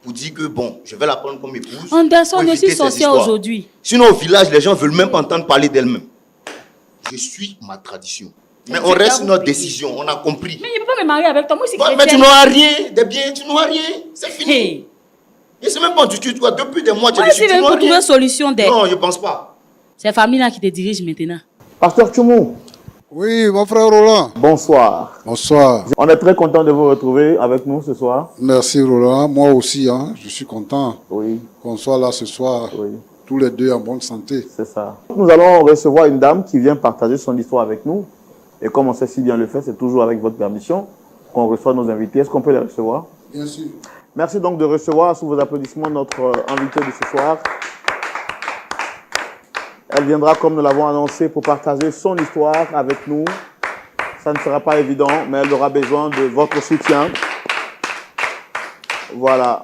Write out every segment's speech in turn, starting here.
pour dire que bon, je vais la prendre comme épouse. Anderson pour est aussi éviter ces sorcière histoires. aujourd'hui. Sinon, au village, les gens ne veulent même pas entendre parler d'elle-même. Je suis ma tradition. Mais on reste sur notre décision, on a compris. Mais je ne peux pas me marier avec toi, moi aussi Ouais, mais chrétienne. tu n'auras rien, des biens, tu n'auras rien. C'est fini. Hey. Je ne sais même pas du tout, toi, depuis des mois, tu Moi es aussi, dessus, tu même n'auras pour trouver rien. solution des... Non, je ne pense pas. C'est la famille là qui te dirige maintenant. Pasteur Tchoumou, Oui, mon frère Roland. bonsoir. Bonsoir. On est très content de vous retrouver avec nous ce soir. Merci Roland. Moi aussi, je suis content Oui, qu'on soit là ce soir, oui, tous les deux en bonne santé. c'est ça. Nous allons recevoir une dame qui vient partager son histoire avec nous. Et comme on sait si bien le faire, c'est toujours avec votre permission qu'on reçoit nos invités. Est-ce qu'on peut les recevoir? Bien sûr. Merci donc de recevoir sous vos applaudissements notre invité de ce soir. Elle viendra, comme nous l'avons annoncé, pour partager son histoire avec nous. Ça ne sera pas évident, mais elle aura besoin de votre soutien. Voilà.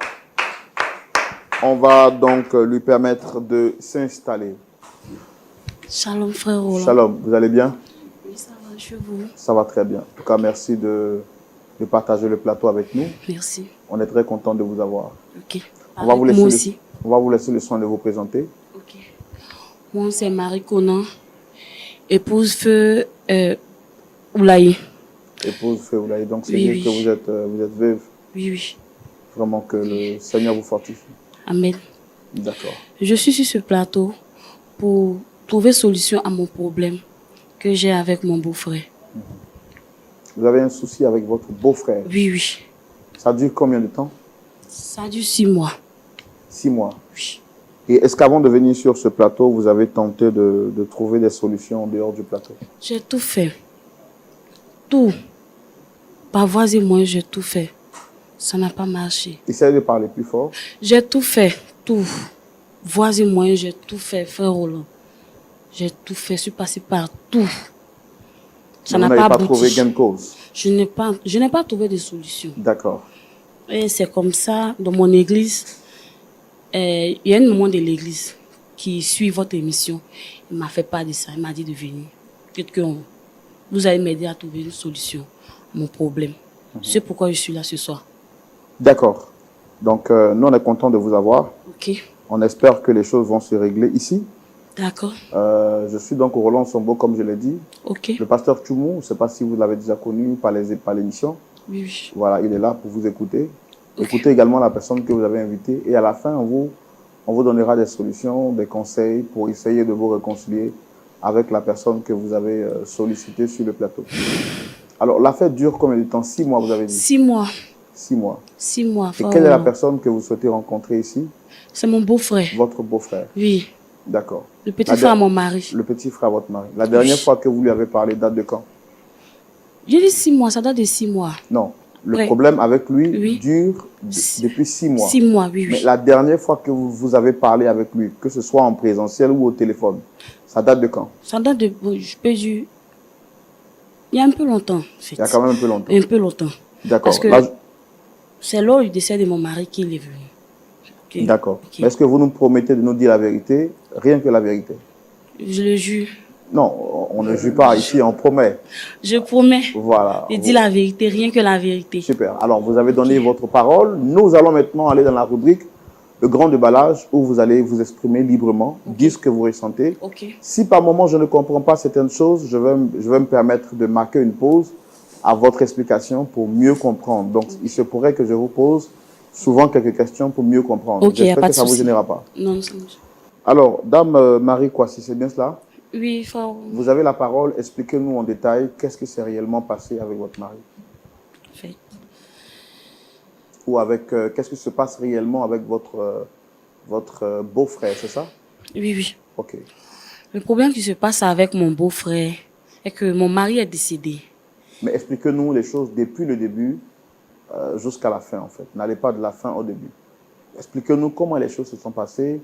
On va donc lui permettre de s'installer. Shalom frère Roland. Shalom, vous allez bien? Oui, ça va, je vous. Ça va très bien. En tout cas, merci de partager le plateau avec nous. Merci. On est très content de vous avoir. Ok. On va, vous Avec laisser moi le, aussi. on va vous laisser le soin de vous présenter. Ok. Moi, c'est Marie Conan, épouse feu Oulaye. Épouse Féoulaye. Donc, c'est Oui, dire oui. que vous êtes veuve. Oui, oui. Vraiment que le Seigneur vous fortifie. Amen. D'accord. Je suis sur ce plateau pour trouver solution à mon problème que j'ai avec mon beau-frère. Vous avez un souci avec votre beau-frère. Oui, oui. Ça dure combien de temps? Ça dure 6 mois. 6 mois. Oui. Et est-ce qu'avant de venir sur ce plateau, vous avez tenté de trouver des solutions en dehors du plateau? J'ai tout fait. Tout. Par voix et moyens, j'ai tout fait. Ça n'a pas marché. Essayez de parler plus fort. J'ai tout fait. Tout. Voix et moyens, j'ai tout fait, frère Roland. J'ai tout fait. Je suis passé par tout. Ça Vous n'a n'avez pas pas trouvé abouti. gain de cause. Je n'ai pas trouvé de solution. D'accord. Et c'est comme ça, dans mon église, il y a un moment de l'église qui suit votre émission. Il m'a fait part de ça. Il m'a dit de venir. Peut-être que vous allez m'aider à trouver une solution à mon problème. C'est pourquoi je suis là ce soir. D'accord. Donc, nous, on est content de vous avoir. Ok. On espère que les choses vont se régler ici. D'accord. Je suis donc Roland Sombo, comme je l'ai dit. Ok. Le pasteur Tchoumou, je ne sais pas si vous l'avez déjà connu par l'émission. Oui, oui. Voilà, il est là pour vous écouter. Écoutez également la personne que vous avez invitée. Et à la fin, on vous donnera des solutions, des conseils pour essayer de vous réconcilier avec la personne que vous avez sollicitée sur le plateau. Alors, l'affaire dure combien de temps? 6 mois, vous avez dit? 6 mois. 6 mois. 6 mois. Et quelle est la personne que vous souhaitez rencontrer ici? C'est mon beau-frère. Votre beau-frère. Oui. D'accord. Le petit frère à mon mari. Le petit frère à votre mari. La dernière fois que vous lui avez parlé date de quand? J'ai dit 6 mois. Ça date de 6 mois. Non. Le Ouais. problème avec lui Oui. dure depuis 6 mois. 6 mois, oui, oui. Mais la dernière fois que vous avez parlé avec lui, que ce soit en présentiel ou au téléphone, ça date de quand? Ça date de... Je peux dire... Il y a un peu longtemps. En fait. Il y a quand même un peu longtemps. Un peu longtemps. D'accord. Parce que Là, c'est lors du décès de mon mari qu'il est venu. Ok. d'accord. Ok. Mais est-ce que vous nous promettez de nous dire la vérité, rien que la vérité? Je le jure. Non, on ne jure pas ici, on promet. Je promets Voilà. de dire la vérité, rien que la vérité. Super. Alors, vous avez donné votre parole. Nous allons maintenant aller dans la rubrique le grand déballage où vous allez vous exprimer librement, dire ce que vous ressentez. Ok. Si par moment je ne comprends pas certaines choses, je vais me permettre de marquer une pause à votre explication pour mieux comprendre. Donc, il se pourrait que je vous pose souvent quelques questions pour mieux comprendre. Ok, y a J'espère pas que de ça ne vous souci. gênera pas. Non, ça marche. Alors, Dame Marie Kouassi, c'est bien cela? Oui, frère. Vous avez la parole. Expliquez-nous en détail qu'est-ce qui s'est réellement passé avec votre mari. Fait. Ou avec qu'est-ce qui se passe réellement avec votre beau-frère, c'est ça? Oui, oui. Ok. Le problème qui se passe avec mon beau-frère est que mon mari est décédé. Mais expliquez-nous les choses depuis le début jusqu'à la fin, en fait. N'allez pas de la fin au début. Expliquez-nous comment les choses se sont passées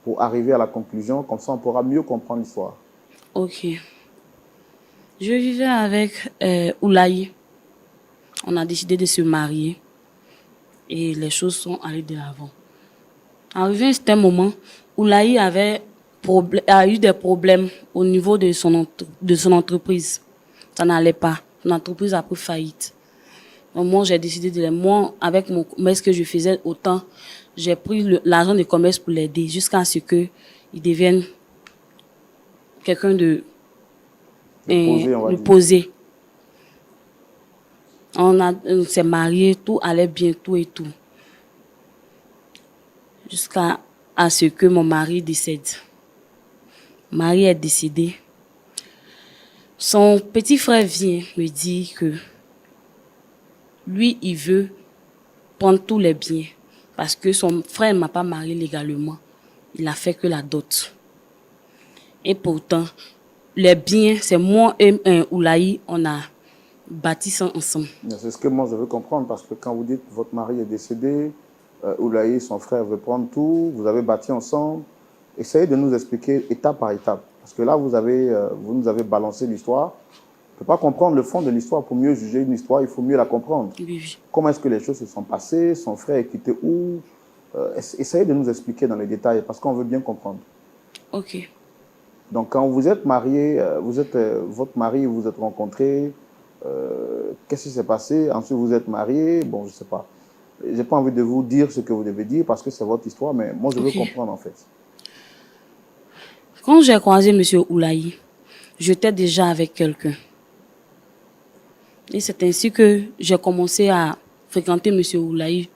pour arriver à la conclusion. Comme ça, on pourra mieux comprendre l'histoire. Ok. Je vivais avec Oulaye. On a décidé de se marier. Et les choses sont allées de l'avant. Arrivé à un certain moment, Oulaye a eu des problèmes au niveau de son entreprise. Ça n'allait pas. Son entreprise a pris faillite. Donc, moi, j'ai décidé de les... Moi, avec mon commerce que je faisais autant, j'ai pris l'argent de commerce pour l'aider jusqu'à ce qu'il devienne quelqu'un de Posé, on va dire. posé. On s'est mariés, tout allait bien, tout et tout. Jusqu'à ce que mon mari décède. Mon mari est décédé. Son petit frère vient me dire que lui, il veut prendre tous les biens. Parce que son frère ne m'a pas marié légalement. Il a fait que la dot. Et pourtant, les biens, c'est moi et Oulaï, on a bâti ça ensemble. C'est ce que moi je veux comprendre, parce que quand vous dites votre mari est décédé, Oulaï, son frère, veut prendre tout, vous avez bâti ensemble. Essayez de nous expliquer étape par étape. Parce que là, vous nous avez balancé l'histoire. On ne peut pas comprendre le fond de l'histoire. Pour mieux juger une histoire, il faut mieux la comprendre. Oui, oui. Comment est-ce que les choses se sont passées? Son frère est quitté où? Essayez de nous expliquer dans les détails, parce qu'on veut bien comprendre. Ok. Donc, quand vous êtes marié, votre mari, vous vous êtes rencontrés, qu'est-ce qui s'est passé? Ensuite, vous êtes mariés, bon, je ne sais pas. Je n'ai pas envie de vous dire ce que vous devez dire, parce que c'est votre histoire, mais moi, je veux comprendre, en fait. Quand j'ai croisé M. Oulaï, j'étais déjà avec quelqu'un. Et c'est ainsi que j'ai commencé à fréquenter M. Oulaï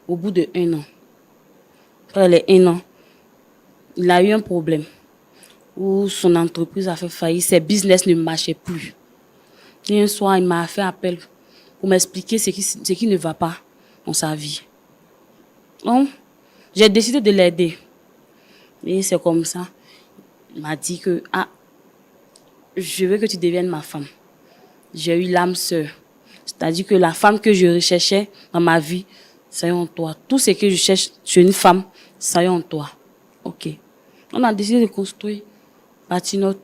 au bout de 1 an. Après les 1 an, il a eu un problème où son entreprise a fait faillite, ses business ne marchaient plus. Et un soir, il m'a fait appel pour m'expliquer ce qui ne va pas dans sa vie. Donc, j'ai décidé de l'aider. Et c'est comme ça. Il m'a dit que, je veux que tu deviennes ma femme. J'ai eu l'âme sœur. C'est-à-dire que la femme que je recherchais dans ma vie, c'est en toi. Tout ce que je cherche chez une femme, c'est en toi. Ok. On a décidé de construire, bâtir notre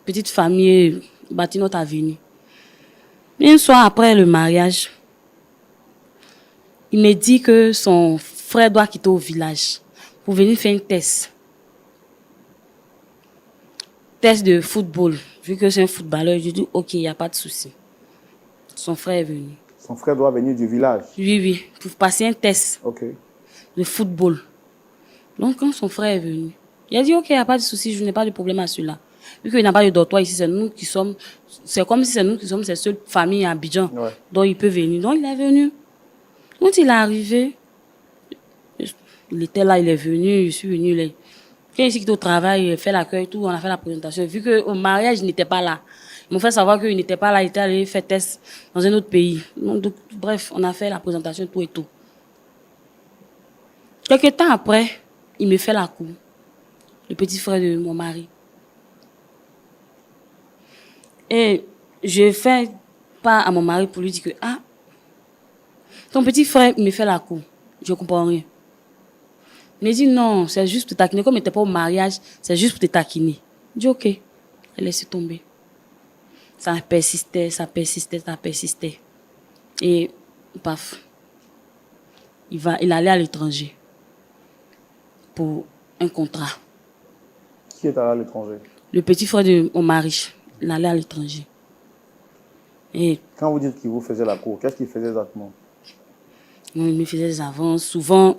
petite famille, bâtir notre avenir. Et un soir après le mariage, il me dit que son frère doit quitter au village pour venir faire un test. Test de football. Vu que c'est un footballeur, je dis ok, il n'y a pas de souci. Son frère est venu. Son frère doit venir du village? Oui, oui, pour passer un test de football. Donc, quand son frère est venu, il a dit ok, il n'y a pas de souci, je n'ai pas de problème à celui-là. Vu qu'il n'a pas de dortoir ici, c'est nous qui sommes, c'est comme si c'est nous qui sommes ses seules familles à Abidjan. Ouais. Donc, il peut venir. Donc, il est venu. Quand il est arrivé, il était là, il est venu, je suis venu. Quand il s'est au travail, il a fait l'accueil, tout, on a fait la présentation. Vu qu'au mariage, il n'était pas là. Ils m'ont fait savoir qu'il n'était pas là, il était allé faire test dans un autre pays. Donc, bref, on a fait la présentation, tout et tout. Quelques temps après, il me fait la cour. Le petit frère de mon mari. Et je fais pas à mon mari pour lui dire que, ton petit frère me fait la cour. Je comprends rien. Il me dit non, c'est juste pour te taquiner. Comme il n'était pas au mariage, c'est juste pour te taquiner. Je dis ok. Elle laisse tomber. Ça persistait, ça persistait, ça persistait. Et paf. Il allait à l'étranger pour un contrat. Qui est allé à l'étranger? Le petit frère de mon mari. Il allait à l'étranger. Et quand vous dites qu'il vous faisait la cour, qu'est-ce qu'il faisait exactement? Il me faisait des avances. Souvent,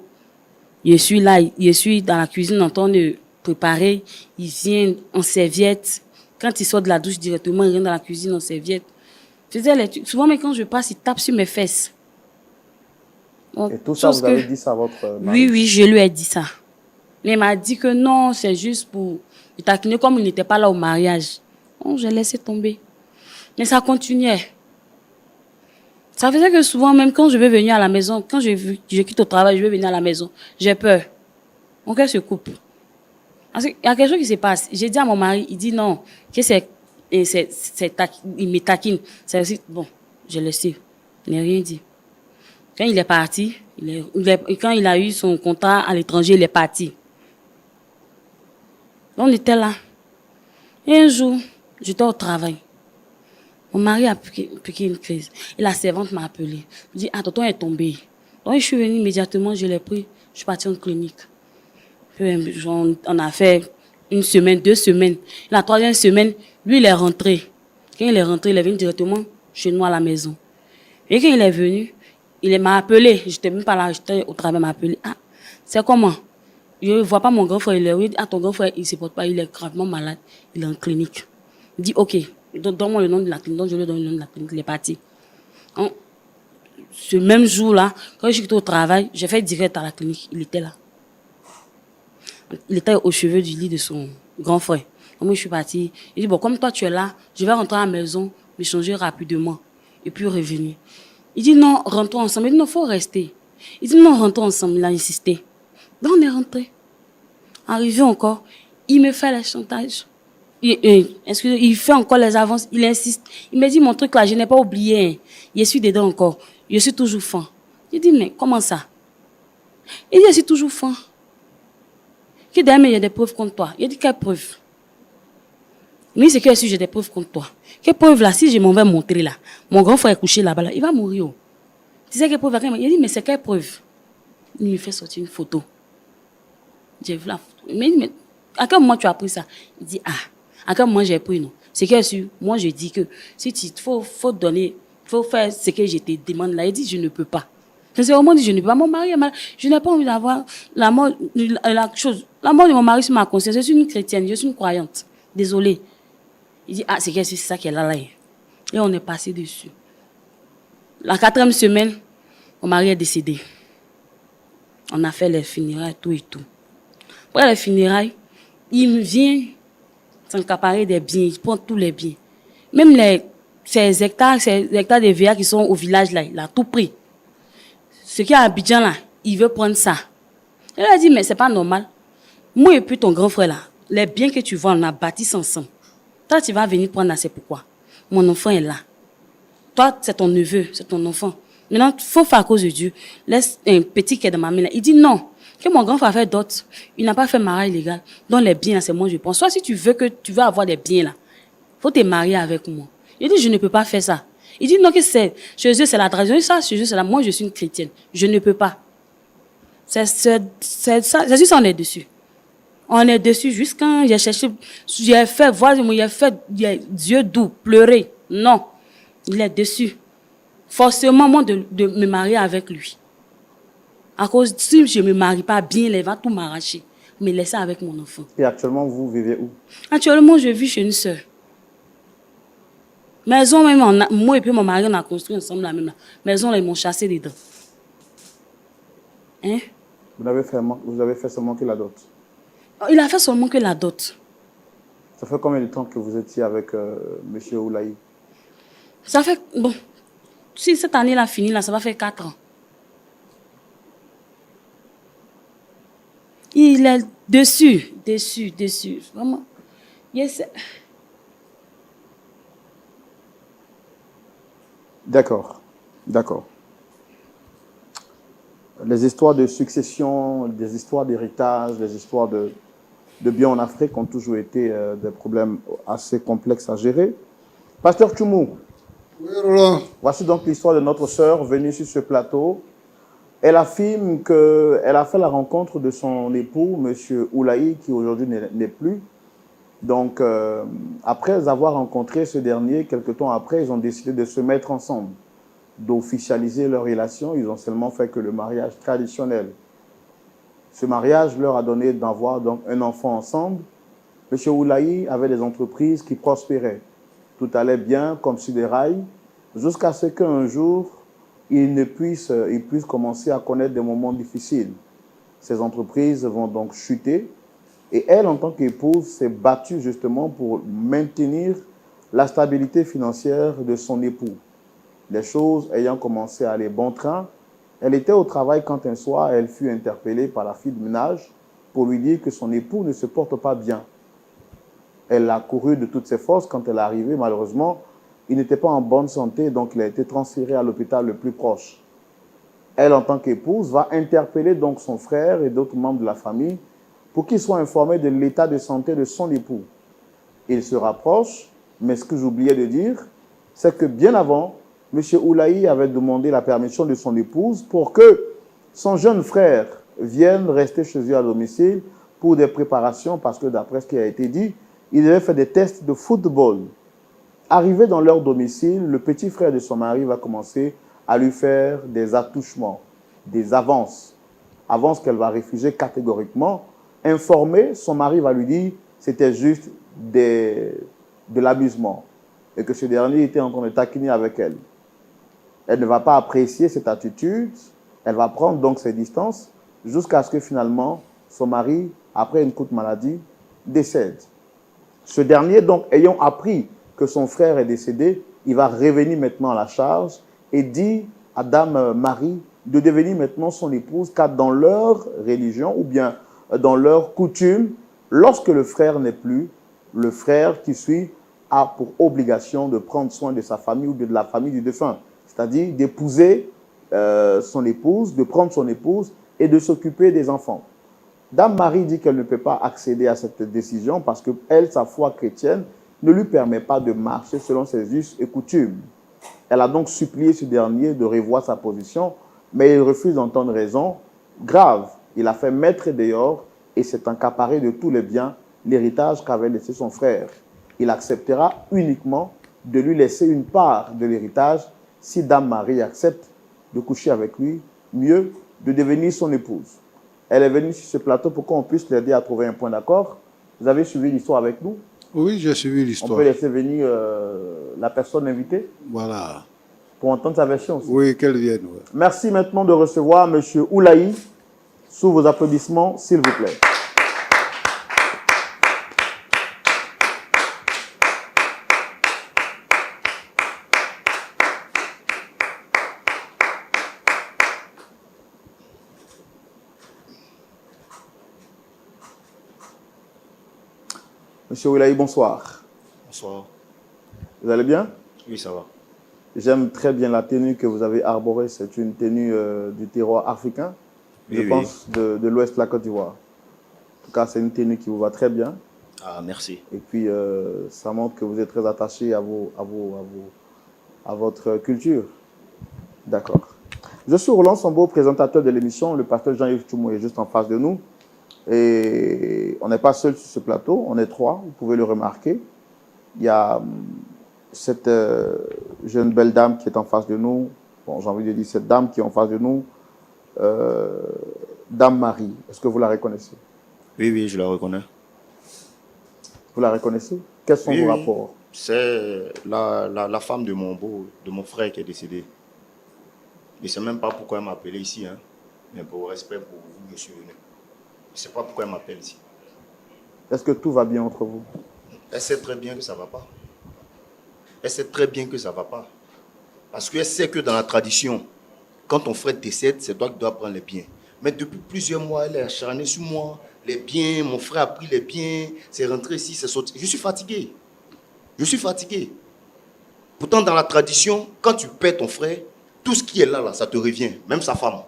je suis là, je suis dans la cuisine en train de préparer. Il vient en serviette. Quand il sort de la douche directement, il vient dans la cuisine en serviette. Souvent, mais quand je passe, il tape sur mes fesses. Donc, et tout ça, vous avez dit ça à votre mari? Oui, je lui ai dit ça. Mais il m'a dit que non, c'est juste pour le taquiner comme il n'était pas là au mariage. Donc, j'ai laissé tomber. Mais ça continuait. Ça faisait que souvent, même quand je vais venir à la maison, quand je quitte au travail, je vais venir à la maison, j'ai peur. Mon cœur se coupe. Parce qu'il y a quelque chose qui se passe. J'ai dit à mon mari, il dit non, que il me taquine. C'est aussi, bon, j'ai laissé. Il n'a rien dit. Quand il est parti, quand il a eu son contrat à l'étranger, il est parti. On était là. Et un jour, j'étais au travail. Mon mari a piqué une crise. Et la servante m'a appelé. Elle dit, tonton est tombé. Donc, je suis venue immédiatement, je l'ai pris. Je suis partie en clinique. Puis, on a fait 1 semaine, 2 semaines. La 3e semaine, lui, il est rentré. Quand il est rentré, il est venu directement chez nous à la maison. Et quand il est venu, il m'a appelé. Je n'étais même pas là, j'étais au travail, il m'a appelé. Ah, c'est comment? Je ne vois pas mon grand frère, il est oui. Ah, ton grand frère, il ne se porte pas, il est gravement malade, il est en clinique. Il dit, ok, donne-moi le nom de la clinique. Donc je lui donne le nom de la clinique, il est parti. Ce même jour-là, quand je suis au travail, j'ai fait direct à la clinique, il était là. Il était aux cheveux du lit de son grand frère. Donc moi, je suis partie. Il dit, bon, comme toi, tu es là, je vais rentrer à la maison, me changer rapidement et puis revenir. Il dit, non, rentrons ensemble. Il dit, non, il faut rester. Il dit, non, rentrons ensemble. Il a insisté. Donc, on est rentré. Arrivé encore, il me fait les chantages. Il fait encore les avances. Il insiste. Il me dit, mon truc là, je n'ai pas oublié. Hein. Je suis dedans encore. Je suis toujours fin. Je dis, mais comment ça? Il dit, je suis toujours fin. Que derrière, il y a des preuves contre toi. Il dit, quelle preuve? Mais c'est que si j'ai des preuves contre toi. Quelle preuve là? Si je m'en vais montrer là, mon grand frère est couché là-bas, là, il va mourir. Tu sais quelle preuve? Il dit, mais c'est quelle preuve? Il me fait sortir une photo. J'ai vu la photo. Mais il dit, mais à quel moment tu as pris ça? Il dit, ah, à quel moment j'ai pris, non? C'est que moi je dis que si tu faut donner, faut faire ce que je te demande là. Il dit, je ne peux pas. C'est vraiment dit, je ne peux pas. Mon mari est malade. Je n'ai pas envie d'avoir la mort de mon mari sur ma conscience. Je suis une chrétienne, je suis une croyante. Désolée. Il dit, ah, c'est ça qui est là. Et on est passé dessus. La 4e semaine, mon mari est décédé. On a fait les funérailles, tout et tout. Après les funérailles, il me vient s'accaparer des biens, il prend tous les biens. Même ces hectares de VA qui sont au village là, il a tout pris. Ce qui est à Abidjan là, il veut prendre ça. Il a dit, mais c'est pas normal. Moi et puis ton grand frère là, les biens que tu vois, on a bâti ensemble. Toi, tu vas venir prendre là, c'est pourquoi. Mon enfant est là. Toi, c'est ton neveu, c'est ton enfant. Maintenant, il faut faire à cause de Dieu. Laisse un petit qui est dans ma main là. Il dit non. Que mon grand frère fait d'autres. Il n'a pas fait mariage illégal. Donc les biens là, c'est moi je pense. Soit si tu veux avoir des biens là, faut te marier avec moi. Il dit je ne peux pas faire ça. Il dit non que chez eux c'est la tradition. Ça chez eux c'est la. Moi je suis une chrétienne. Je ne peux pas. C'est ça. C'est juste on est dessus. On est dessus jusqu'à j'ai cherché, j'ai fait voir, j'ai fait Dieu doux, pleurer. Non, il est dessus. Forcément moi de me marier avec lui. À cause si je me marie pas bien, il va tout m'arracher. Me laisser avec mon enfant. Et actuellement, vous vivez où? Actuellement, je vis chez une sœur. Maison même, moi et puis mon mari, on a construit ensemble la même. Maison, là, ils m'ont chassé dedans. Hein? Vous avez fait seulement que la dot? Il a fait seulement que la dot. Ça fait combien de temps que vous étiez avec M. Oulaye? Ça fait, bon, si cette année là fini, là, ça va faire 4 ans. Il est dessus. Vraiment. Yes. D'accord. Les histoires de succession, des histoires d'héritage, les histoires de biens en Afrique ont toujours été des problèmes assez complexes à gérer. Pasteur Tchoumou, Oui, Roland. voici donc l'histoire de notre sœur venue sur ce plateau. Elle affirme qu'elle a fait la rencontre de son époux, M. Oulaye, qui aujourd'hui n'est plus. Donc, après avoir rencontré ce dernier, quelque temps après, ils ont décidé de se mettre ensemble, d'officialiser leur relation. Ils ont seulement fait que le mariage traditionnel. Ce mariage leur a donné d'avoir donc un enfant ensemble. M. Oulaye avait des entreprises qui prospéraient. Tout allait bien, comme sur des rails, jusqu'à ce qu'un jour, il puisse commencer à connaître des moments difficiles. Ces entreprises vont donc chuter. Et elle, en tant qu'épouse, s'est battue justement pour maintenir la stabilité financière de son époux. Les choses ayant commencé à aller bon train, elle était au travail quand un soir, elle fut interpellée par la fille de ménage pour lui dire que son époux ne se porte pas bien. Elle a couru de toutes ses forces. Quand elle est arrivée, malheureusement, il n'était pas en bonne santé, donc il a été transféré à l'hôpital le plus proche. Elle, en tant qu'épouse, va interpeller donc son frère et d'autres membres de la famille pour qu'ils soient informés de l'état de santé de son époux. Ils se rapprochent, mais ce que j'oubliais de dire, c'est que bien avant, M. Oulaye avait demandé la permission de son épouse pour que son jeune frère vienne rester chez eux à domicile pour des préparations, parce que d'après ce qui a été dit, il devait faire des tests de football. Arrivé dans leur domicile, le petit frère de son mari va commencer à lui faire des attouchements, des avances, avances qu'elle va refuser catégoriquement. Informée, son mari va lui dire que c'était juste de l'amusement et que ce dernier était en train de taquiner avec elle. Elle ne va pas apprécier cette attitude, elle va prendre donc ses distances jusqu'à ce que finalement son mari, après une courte maladie, décède. Ce dernier, donc, ayant appris que son frère est décédé, il va revenir maintenant à la charge et dit à Dame Marie de devenir maintenant son épouse, car dans leur religion ou bien dans leur coutume, lorsque le frère n'est plus, le frère qui suit a pour obligation de prendre soin de sa famille ou de la famille du défunt, c'est-à-dire d'épouser son épouse, de prendre son épouse et de s'occuper des enfants. Dame Marie dit qu'elle ne peut pas accéder à cette décision parce que elle, sa foi chrétienne, ne lui permet pas de marcher selon ses us et coutumes. Elle a donc supplié ce dernier de revoir sa position, mais il refuse d'entendre raison. Grave, il a fait mettre dehors et s'est accaparé de tous les biens, l'héritage qu'avait laissé son frère. Il acceptera uniquement de lui laisser une part de l'héritage si Dame Marie accepte de coucher avec lui, mieux de devenir son épouse. Elle est venue sur ce plateau pour qu'on puisse l'aider à trouver un point d'accord. Vous avez suivi l'histoire avec nous? Oui, j'ai suivi On l'histoire. peut laisser venir la personne invitée Voilà. pour entendre sa version aussi. Oui, qu'elle vienne. Ouais. Merci maintenant de recevoir M. Oulaï sous vos applaudissements, s'il vous plaît. Monsieur Oulaï, bonsoir. Bonsoir. Vous allez bien? Oui, ça va. J'aime très bien la tenue que vous avez arborée. C'est une tenue du terroir africain, Oui, je oui. pense, de l'ouest de la Côte d'Ivoire. En tout cas, c'est une tenue qui vous va très bien. Ah, merci. Et puis, ça montre que vous êtes très attaché à votre culture. D'accord. Je suis Roland Sambo, présentateur de l'émission. Le pasteur Jean-Yves Tchoumou est juste en face de nous. Et on n'est pas seul sur ce plateau, on est trois, vous pouvez le remarquer. Il y a cette jeune belle dame qui est en face de nous. Bon, j'ai envie de dire cette dame qui est en face de nous. Dame Marie, est-ce que vous la reconnaissez? Oui, oui, je la reconnais. Vous la reconnaissez? Quels sont Oui, vos oui. rapports? C'est la femme de mon frère qui est décédé. Je ne sais même pas pourquoi elle m'a appelé ici, hein. Mais pour respect pour vous, je suis venu. Je ne sais pas pourquoi elle m'appelle ici. Est-ce que tout va bien entre vous? Elle sait très bien que ça ne va pas. Elle sait très bien que ça ne va pas. Parce qu'elle sait que dans la tradition, quand ton frère décède, c'est toi qui dois prendre les biens. Mais depuis plusieurs mois, elle est acharnée sur moi. Les biens, mon frère a pris les biens, c'est rentré ici, c'est sorti. Je suis fatigué. Je suis fatigué. Pourtant, dans la tradition, quand tu perds ton frère, tout ce qui est là, ça te revient. Même sa femme.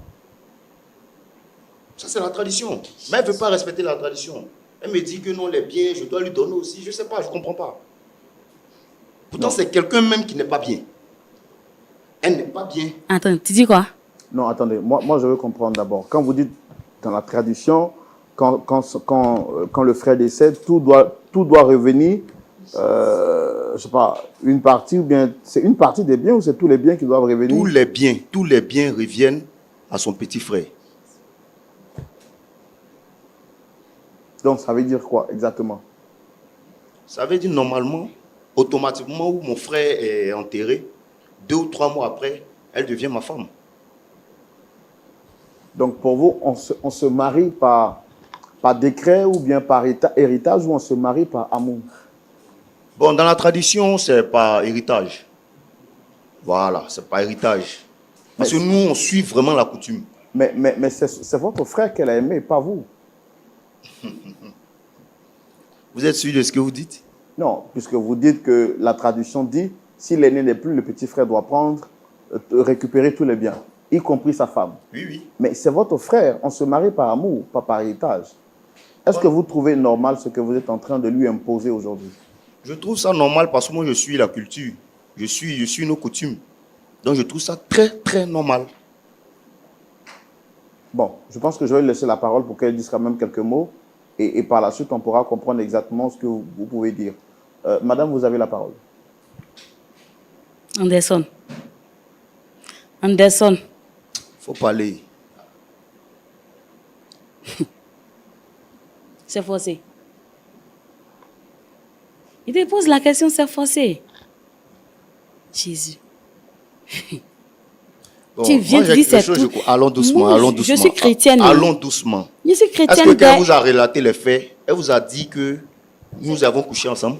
Ça, c'est la tradition. Mais elle ne veut pas respecter la tradition. Elle me dit que non, les biens, je dois lui donner aussi. Je ne sais pas, je ne comprends pas. Pourtant, c'est quelqu'un même qui n'est pas bien. Elle n'est pas bien. Attends, tu dis quoi? Non, attendez, moi je veux comprendre d'abord. Quand vous dites dans la tradition, quand le frère décède, tout doit revenir, je ne sais pas, une partie, ou bien c'est une partie des biens ou c'est tous les biens qui doivent revenir? Tous les biens reviennent à son petit frère. Donc ça veut dire quoi exactement? Ça veut dire normalement, automatiquement, où mon frère est enterré, 2 ou 3 mois après, elle devient ma femme. Donc pour vous, on se marie par décret ou bien par héritage ou on se marie par amour? Bon, dans la tradition, c'est par héritage. Voilà, c'est par héritage. Parce que nous, on suit vraiment la coutume. Mais c'est votre frère qu'elle a aimé, pas vous. Vous êtes sûr de ce que vous dites? Non, puisque vous dites que la tradition dit, si l'aîné n'est plus, le petit frère doit prendre, récupérer tous les biens, y compris sa femme. Oui, oui. Mais c'est votre frère, on se marie par amour, pas par héritage. Est-ce que vous trouvez normal ce que vous êtes en train de lui imposer aujourd'hui? Je trouve ça normal parce que moi, je suis la culture. Je suis nos coutumes. Donc, je trouve ça très, très normal. Bon, je pense que je vais laisser la parole pour qu'elle dise quand même quelques mots. Et par la suite, on pourra comprendre exactement ce que vous pouvez dire. Madame, vous avez la parole. Anderson. Anderson. Faut parler. C'est forcé. Il te pose la question, c'est forcé. Jésus. Bon, Tu viens moi, de j'ai dire quelque c'est chose, tout. allons doucement, Moi, allons je doucement. suis chrétienne. Allons doucement. Je suis Est-ce chrétienne. que quand elle vous a relaté les faits, elle vous a dit que nous avons couché ensemble?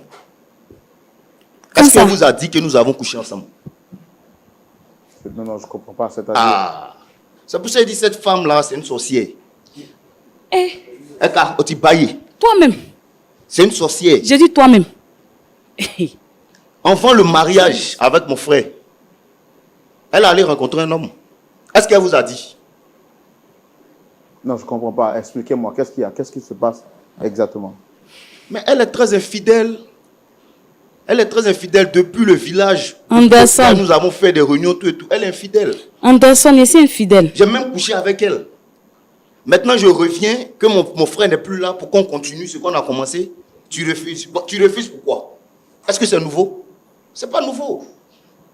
Quand Est-ce ça? qu'elle vous a dit que nous avons couché ensemble? Non, je ne comprends pas. C'est-à-dire, Ah, c'est pour ça qu'il dit cette femme-là, c'est une sorcière. Eh, Elle a otibaye. toi-même. C'est une sorcière. Je dis toi-même. Avant le mariage avec mon frère, elle allait rencontrer un homme. Est-ce qu'elle vous a dit? non, je ne comprends pas. Expliquez-moi, qu'est-ce qu'il y a? Qu'est-ce qui se passe exactement? Mais elle est très infidèle. Elle est très infidèle depuis le village. Anderson. Quand nous avons fait des réunions, tout et tout. Elle est infidèle. Anderson, je suis infidèle. J'ai même couché avec elle. Maintenant, je reviens, que mon frère n'est plus là pour qu'on continue ce qu'on a commencé. Tu refuses. Bon, tu refuses pourquoi? Est-ce que c'est nouveau? C'est pas nouveau.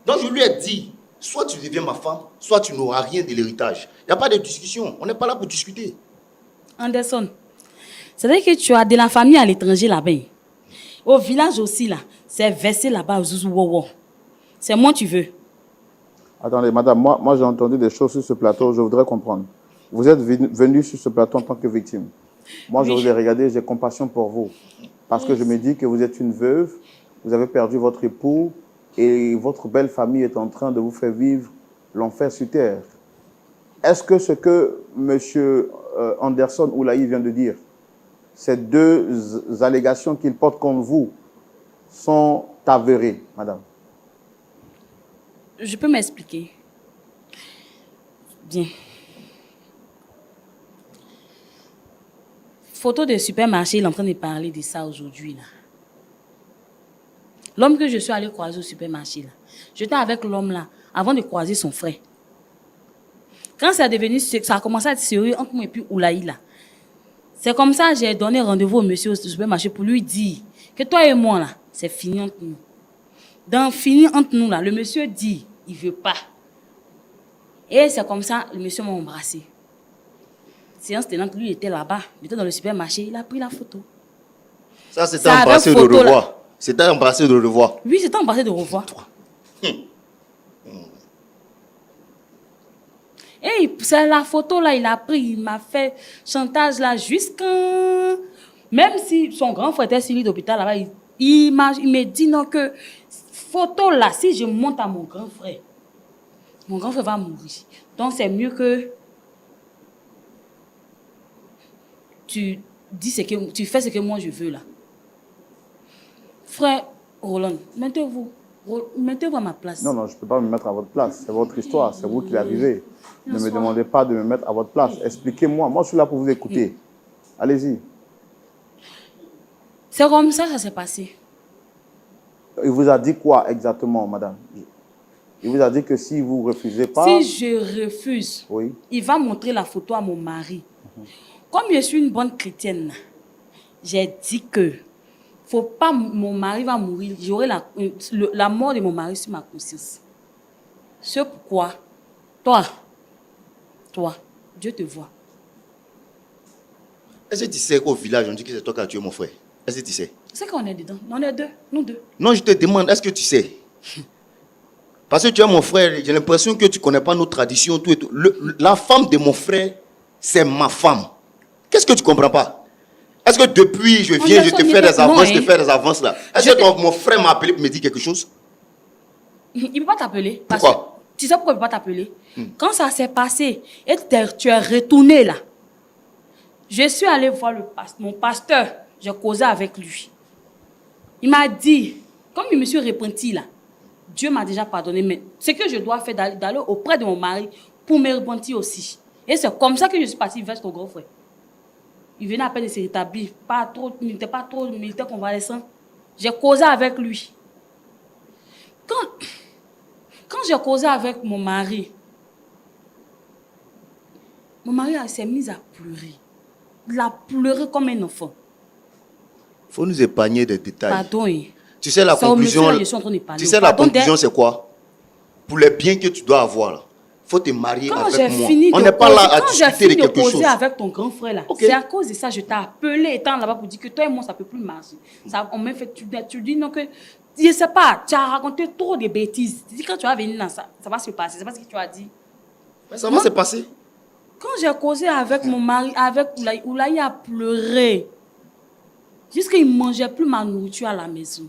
Donc, je lui ai dit, soit tu deviens ma femme, soit tu n'auras rien de l'héritage. Il n'y a pas de discussion. On n'est pas là pour discuter. Anderson, c'est-à-dire que tu as de la famille à l'étranger là-bas. Au village aussi, là, c'est versé là-bas au Zouzou Wowo. C'est moi tu veux. Attendez, madame, moi j'ai entendu des choses sur ce plateau, je voudrais comprendre. Vous êtes venu sur ce plateau en tant que victime. Moi, je Oui. vous ai regardé, j'ai compassion pour vous. Parce que je me dis que vous êtes une veuve, vous avez perdu votre époux et votre belle famille est en train de vous faire vivre l'enfer sur terre. Est-ce que ce que M. Anderson Oulaï vient de dire, ces deux allégations qu'il porte contre vous, sont avérées, madame? Je peux m'expliquer. Bien. Photo de supermarché, il est en train de parler de ça aujourd'hui. Là. L'homme que je suis allé croiser au supermarché, là, j'étais avec l'homme là, avant de croiser son frère. Quand ça a commencé à être sérieux entre moi et puis Oulaï là, c'est comme ça que j'ai donné rendez-vous au monsieur au supermarché pour lui dire que toi et moi là, c'est fini entre nous. Dans fini entre nous là, le monsieur dit, il veut pas. Et c'est comme ça, le monsieur m'a embrassé. Séance tenante, lui était là-bas, il était dans le supermarché, il a pris la photo. Ça, c'était Ça, avec embrassé de photo, là. revoir. C'était embrassé de revoir. Oui, c'était embrassé de revoir. Et c'est la photo là, il a pris, il m'a fait chantage là jusqu'à... Même si son grand frère était sur l'hôpital là-bas, il me dit non que photo là, si je monte à mon grand frère va mourir. Donc c'est mieux que tu fais ce que moi je veux là. Frère Roland, mettez-vous à ma place. Non, je ne peux pas me mettre à votre place. C'est votre histoire, c'est vous qui la vivez. Ne me demandez pas de me mettre à votre place. Expliquez-moi. Moi, je suis là pour vous écouter. Allez-y. C'est comme ça que ça s'est passé. Il vous a dit quoi exactement, madame? Il vous a dit que si vous ne refusez pas... Si je refuse, Oui. il va montrer la photo à mon mari. Comme je suis une bonne chrétienne, j'ai dit que faut pas, mon mari va mourir. J'aurai la mort de mon mari sur ma conscience. C'est pourquoi, toi, Dieu te voit. Est-ce que tu sais qu'au village, on dit que c'est toi qui as tué mon frère? Est-ce que tu sais? C'est qu'on est dedans. On est deux, nous deux. Non, je te demande, est-ce que tu sais? Parce que tu es mon frère, j'ai l'impression que tu ne connais pas nos traditions, tout et tout. La femme de mon frère, c'est ma femme. Qu'est-ce que tu ne comprends pas? Est-ce que depuis, je viens, je te fais des avances, je te fais des avances là? Est-ce que mon frère m'a appelé pour me dire quelque chose? Il ne peut pas t'appeler. Pourquoi? Tu sais pourquoi il ne peut pas t'appeler? Quand ça s'est passé et tu es retourné là, je suis allé voir mon pasteur, j'ai causé avec lui. Il m'a dit, comme je me suis repenti là, Dieu m'a déjà pardonné, mais ce que je dois faire, d'aller auprès de mon mari pour me repentir aussi. Et c'est comme ça que je suis partie vers ton grand frère. Il venait à peine de se rétablir, il n'était pas trop militaire convalescent. J'ai causé avec lui. Quand j'ai causé avec mon mari s'est mis à pleurer. Il a pleuré comme un enfant. Il faut nous épargner des détails. Pardon. Tu sais la conclusion, je suis en train de parler. tu sais la conclusion c'est quoi? Pour les biens que tu dois avoir, il faut te marier Quand avec j'ai moi. fini On de n'est pas causer- là à quand j'ai discuter de fini de quelque chose. causer avec ton grand frère là, Ok. c'est à cause de ça je t'ai appelé étant là-bas pour dire que toi et moi ça peut plus marcher. Ça, on m'a fait, tu dis non que, je sais pas, tu as raconté trop de bêtises. Tu dis quand tu vas venir dans ça, ça va se passer. C'est pas ce que tu as dit. Mais ça va se passer. Quand j'ai causé avec mon mari, avec Oulaï, Oulaï a pleuré. Jusqu'il ne mangeait plus ma nourriture à la maison.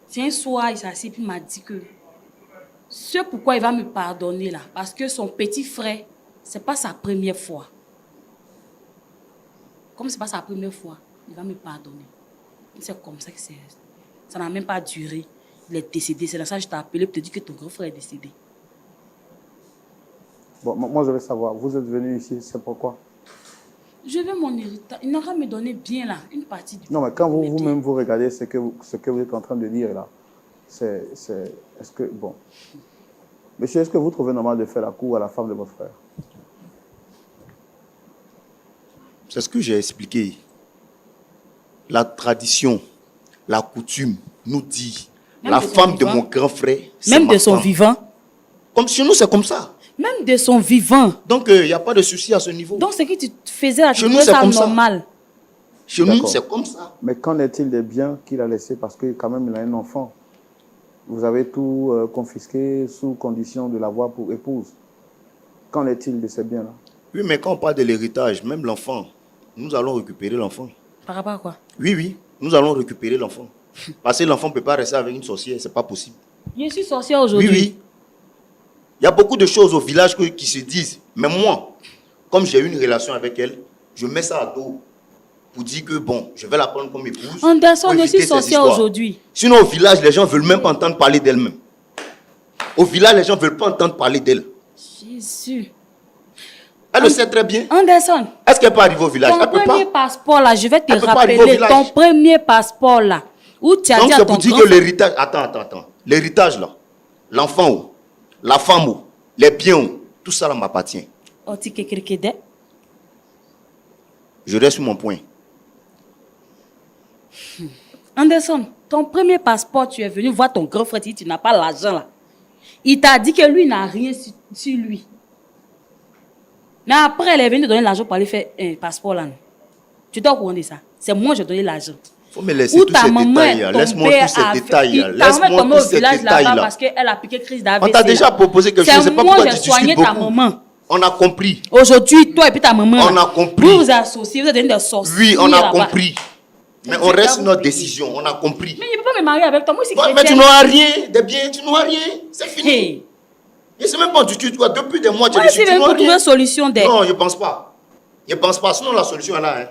C'est un soir, il s'est assis et il m'a dit que ce pourquoi il va me pardonner là, parce que son petit frère, ce n'est pas sa première fois. Comme ce n'est pas sa première fois, il va me pardonner. C'est comme ça que c'est. Ça n'a même pas duré. Il est décédé. C'est là ça que je t'ai appelé pour te dire que ton grand frère est décédé. Bon, moi, je veux savoir, vous êtes venu ici, c'est pourquoi? Je veux mon héritage. Il n'aura me donner bien là, une partie du. Non, mais quand mes vous-même biens. vous regardez ce que vous êtes en train de dire là, est-ce que, bon, monsieur, est-ce que vous trouvez normal de faire la cour à la femme de votre frère? C'est ce que j'ai expliqué. La tradition, la coutume nous dit, Même la de son femme de vivant. mon grand frère, c'est Même ma de son femme. vivant. Comme chez nous, c'est comme ça. Même de son vivant. Donc, il n'y a pas de souci à ce niveau. Donc, ce que tu faisais là, tu Chez nous, trouvais c'est ça comme ça. normal. Chez nous, D'accord. c'est comme ça. Mais qu'en est-il des biens qu'il a laissés? Parce que quand même, il a un enfant. Vous avez tout confisqué sous condition de l'avoir pour épouse. Qu'en est-il de ces biens-là? Oui, mais quand on parle de l'héritage, même l'enfant, nous allons récupérer l'enfant. Par rapport à quoi? Oui, oui, nous allons récupérer l'enfant. Parce que l'enfant ne peut pas rester avec une sorcière, ce n'est pas possible. Je suis sorcière Oui, aujourd'hui. oui. Il y a beaucoup de choses au village qui se disent. Mais moi, comme j'ai eu une relation avec elle, je mets ça à dos pour dire que bon, je vais la prendre comme épouse. Anderson, pour je éviter suis ces sorcière histoires. aujourd'hui. Sinon, au village, les gens ne veulent même pas entendre parler d'elle-même. Au village, les gens ne veulent pas entendre parler d'elle. Jésus. Elle le sait très bien. Anderson, Est-ce qu'elle peut arriver au village? ton Elle ne peut premier pas. passeport là, je vais te Elle peut pas arriver au rappeler village. ton premier passeport là. Où tu as Donc, dit à c'est ton pour dire grand que frère- l'héritage... Attends. L'héritage, là, l'enfant, oh, la femme, oh, les biens, oh, tout ça, là, m'appartient. Oh, tu es quelqu'un d'autre? Je reste sur mon point. Anderson, ton premier passeport, tu es venu voir ton grand frère, tu n'as pas l'argent là. Il t'a dit que lui n'a rien sur lui. Mais après, elle est venue te donner l'argent pour aller faire un passeport là. Non? Tu dois au courant de ça. C'est moi qui ai donné l'argent. Il faut me laisser Où tous ta ces maman détails. est Là. Laisse-moi tombée tous ces à- détails. Là. Ta maman est Laisse-moi tombée tous au ces village là-bas détails. parce qu'elle a piqué crise d'AVC. On t'a déjà là. proposé quelque C'est chose. Je ne sais pas moi pourquoi qui tu ai soigné discutes ta beaucoup. maman. On a compris. Aujourd'hui, toi et puis ta maman. On là, a compris. Vous vous associez, vous êtes des sorciers. Oui, on a là-bas. compris. Mais on Je reste t'avoue sur notre que- décision. On a compris. Mais je ne peux pas me marier avec toi. Moi, c'est Ouais, mais tu n'auras rien. Des biens, tu n'auras rien. C'est fini. Hey. Je ne sais même pas du tout. Depuis des mois, tu Moi, es je suis tu venu n'auras pour trouver rien. une solution d'aide. Non, je ne pense pas. Je ne pense pas. Sinon, la solution est là. Hein.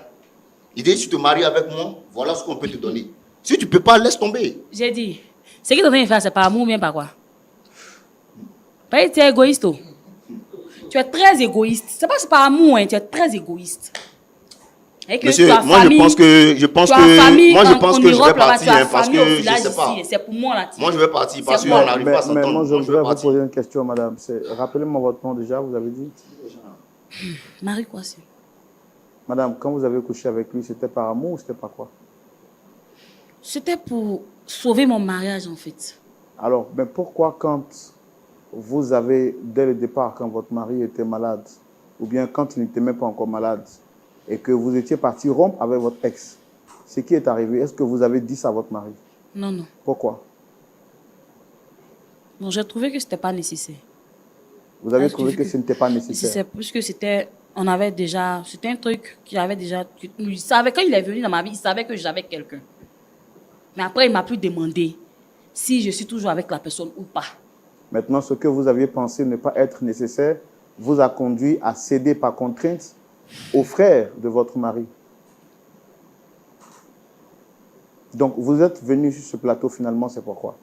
L'idée, si tu te maries avec moi, voilà ce qu'on peut te donner. Si tu ne peux pas, laisse tomber. J'ai dit, ce que tu es en train de faire, c'est par amour ou bien par quoi? Parce que tu es égoïste. Oh. Tu es très égoïste. C'est pas par amour, hein, tu es très égoïste. Et que Monsieur, tu as moi famille, je pense que tu as famille moi je en- pense en que je Europe, vais là-bas, partir tu as hein, parce famille au que je village sais pas. ici, c'est pour moi là. Moi je vais partir parce C'est qu'on moi. n'arrive pas à Mais s'entendre. moi, je vais voudrais vous partir. poser une question, madame. Rappelez-moi votre nom déjà, vous avez dit. Marie quoi c'est? Madame, quand vous avez couché avec lui, c'était par amour ou c'était par quoi? C'était pour sauver mon mariage en fait. Alors, mais pourquoi quand vous avez, dès le départ, quand votre mari était malade, ou bien quand il n'était même pas encore malade, et que vous étiez parti rompre avec votre ex, ce qui est arrivé, est-ce que vous avez dit ça à votre mari? Non, non. Pourquoi? Bon, j'ai trouvé que c'était pas nécessaire. Vous avez Parce trouvé que ce n'était pas nécessaire. C'est plus que c'était, on avait déjà, c'était un truc qu'il avait déjà, il savait, quand il est venu dans ma vie, il savait que j'avais quelqu'un. Mais après, il m'a plus demandé si je suis toujours avec la personne ou pas. Maintenant, ce que vous aviez pensé ne pas être nécessaire vous a conduit à céder par contrainte au frère de votre mari. Donc, vous êtes venu sur ce plateau finalement, c'est pourquoi?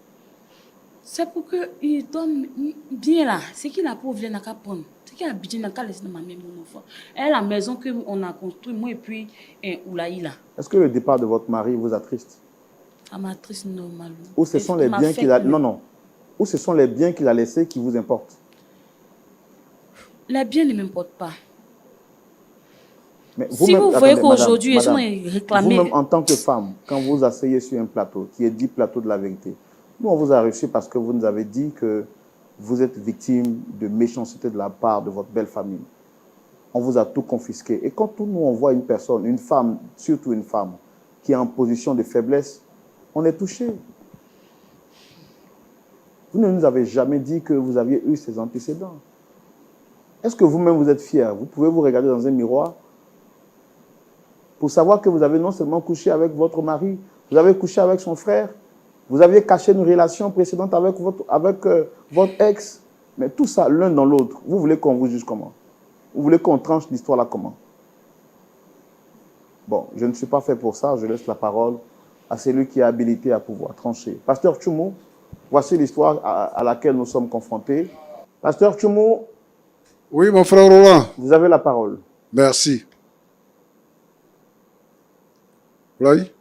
C'est pour qu'il donne bien là. Ce qu'il a pour venir n'a qu'à prendre. Ce qu'il a budget n'a qu'à laisser dans ma main, mon enfant. Et la maison qu'on a construite, moi et puis Oulaï là. Est-ce que le départ de votre mari vous attriste? À ma triste normale. Ou ce sont les biens qu'il a... Non, non. Ou ce sont les biens qu'il a laissés qui vous importent? Les biens ne m'importent pas. Mais Si vous voyez qu'aujourd'hui, ils sont madame, réclamés. vous-même, en tant que femme, quand vous asseyez sur un plateau, qui est dit plateau de la vérité, Nous, on vous a reçu parce que vous nous avez dit que vous êtes victime de méchanceté de la part de votre belle famille. On vous a tout confisqué. Et quand nous, on voit une personne, une femme, surtout une femme, qui est en position de faiblesse, on est touché. Vous ne nous avez jamais dit que vous aviez eu ces antécédents. Est-ce que vous-même vous êtes fier? Vous pouvez vous regarder dans un miroir pour savoir que vous avez non seulement couché avec votre mari, vous avez couché avec son frère, vous aviez caché une relation précédente avec votre ex, mais tout ça l'un dans l'autre. Vous voulez qu'on vous juge comment? Vous voulez qu'on tranche l'histoire là comment? Bon, je ne suis pas fait pour ça, je laisse la parole à celui qui est habilité à pouvoir trancher. Pasteur Tchoumo, voici l'histoire à laquelle nous sommes confrontés. Pasteur Tchoumo, Oui, mon frère Roland. vous avez la parole. Merci. Oui?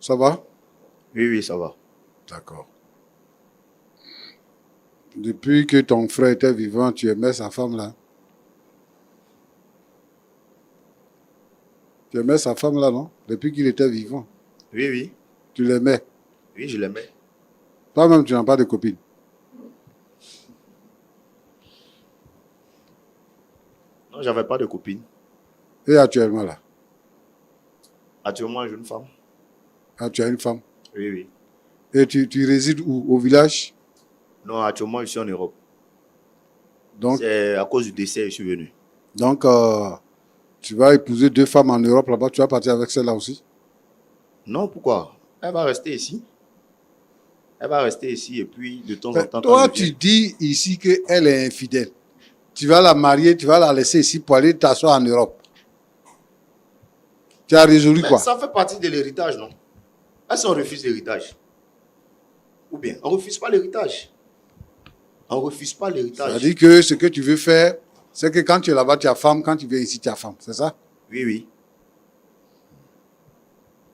Ça va? Oui, oui, ça va. D'accord. Depuis que ton frère était vivant, tu aimais sa femme là? Tu aimais sa femme là, non? Depuis qu'il était vivant. Oui, oui. Tu l'aimais. Oui, je l'aimais. Toi-même, tu n'as pas de copine. Non, j'avais pas de copine. Et actuellement là? Actuellement, j'ai une femme. Ah, tu as une femme. Oui, oui. Et tu résides où? Au village? Non, actuellement, je suis en Europe. Donc, C'est à cause du décès que je suis venu. donc tu vas épouser 2 femmes en Europe là-bas. Tu vas partir avec celle-là aussi? Non, pourquoi? Elle va rester ici. Elle va rester ici et puis de temps en temps... Toi, quand je viens- tu dis ici qu'elle est infidèle. Tu vas la marier, tu vas la laisser ici pour aller t'asseoir en Europe. Tu as résolu Mais quoi? ça fait partie de l'héritage, non? Est-ce qu'on refuse l'héritage? Ou bien, on ne refuse pas l'héritage. On ne refuse pas Ça l'héritage. dit que ce que tu veux faire, c'est que quand tu es là-bas, tu as femme, quand tu viens ici, tu as femme. C'est ça? Oui, oui.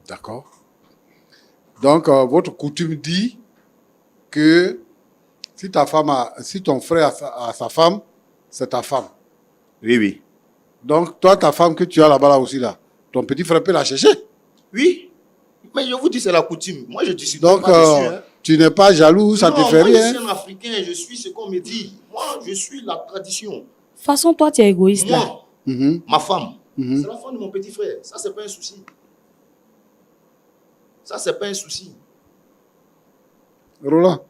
D'accord. Donc, votre coutume dit que si ton frère a sa femme, c'est ta femme. Oui, oui. Donc, toi, ta femme que tu as là-bas là aussi, là, ton petit frère peut la chercher. Oui. Mais je vous dis, c'est la coutume. Moi, je ne suis Donc, pas dessus. Hein. tu n'es pas jaloux, ça Non, te fait moi, rien. je suis un Africain, je suis ce qu'on me dit. Moi, je suis la tradition. Façon, toi, tu es égoïste là. Moi, Mhm. ma femme, Mhm. c'est la femme de mon petit frère. Ça, c'est pas un souci. Ça, c'est pas un souci. Roland,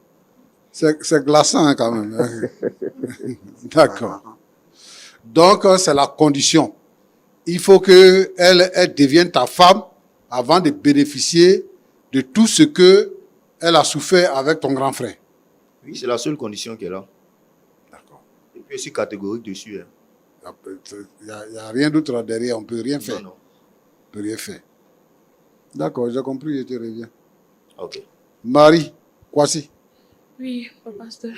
c'est glaçant hein, quand même. D'accord. Donc, c'est la condition. Il faut qu'elle devienne ta femme avant de bénéficier de tout ce que elle a souffert avec ton grand frère. Oui, c'est la seule condition qui est là. D'accord. Et puis, je suis catégorique dessus. Hein. Il n'y a rien d'autre derrière, on ne peut rien faire. Non, non. On peut rien faire. D'accord, j'ai compris, je te reviens. Ok. Marie, Kwasi, Oui, pasteur.